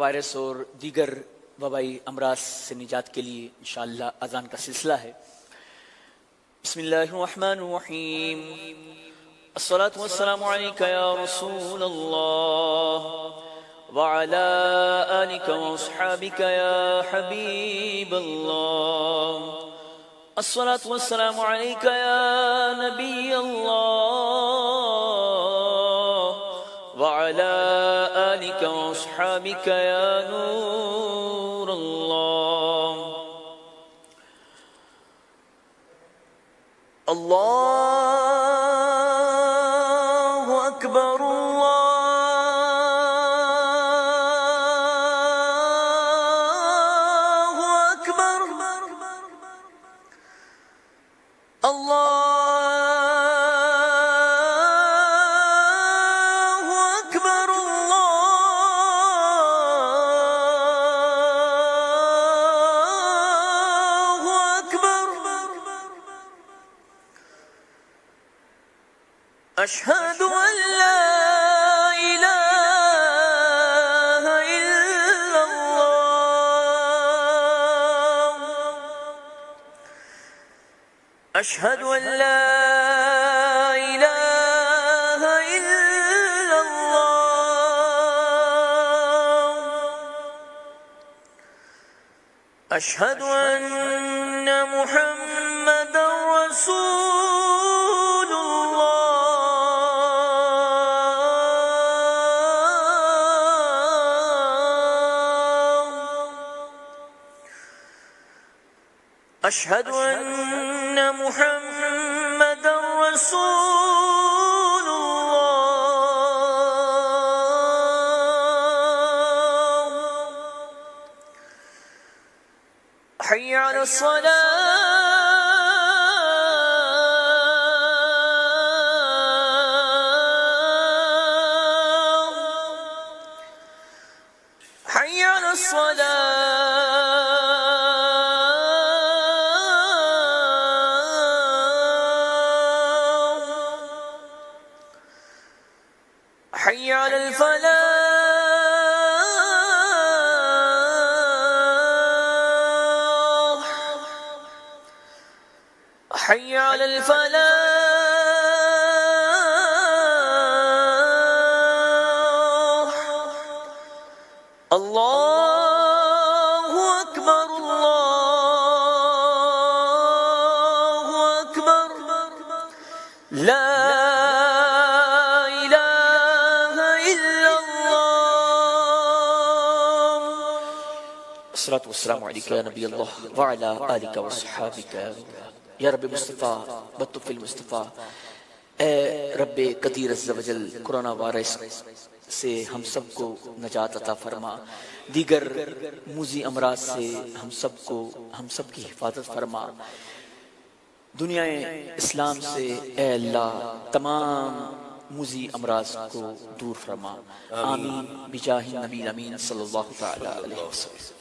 Virus और दीगर वबाई अमराज से निजात के लिए इंशाअल्लाह अज़ान का सिलसिला है। बिस्मिल्लाहिर्रहमानिर्रहीम। अस्सलातु वस्सलामु अलैका या रसूल अल्लाह व अला आलिका व अस्हाबिका या हबीब अल्लाह। अस्सलातु वस्सलामु अलैका या नबी अल्लाह व अला आलिका व अस्हाबिका या नूर अल्लाह। अल्लाहु अकबर अल्लाहु अकबर अल्लाहु अकबर अल्लाहु अकबर। अशहदु अन ला इलाहा इल्लल्लाह। अशहदु अन ला इलाहा इल्लल्लाह। अशहदु अन्न मुहम्मदन रसूलुल्लाह। अशहदु अन्न मुहम्मदन रसूलुल्लाह। हय्य अला सलाह। हय्य अला सलाह। हय्य अलल फलाह। हय्य अलल फलाह। अल्लाहु अकबर अल्लाहु अकबर। ला अस्सलातु वस्सलामु अलैका या नबी अल्लाह व अला आलिका व अस्हाबिका या रब मुस्तफ़ा बतुफिल मुस्तफ़ा। ए रब कदीर अज़्ज़ व जल, कोरोना वायरस से हम सबको नजात अता फरमा, दीगर मूज़ी अमराज से हम सबकी हिफाजत फरमा। दुनिया इस्लाम से ए अल्लाह तमाम मूज़ी अमराज को दूर फरमा। आमीन बिजाहि नबी अमीन सल्लल्लाहु तआला अलैहि वसल्लम।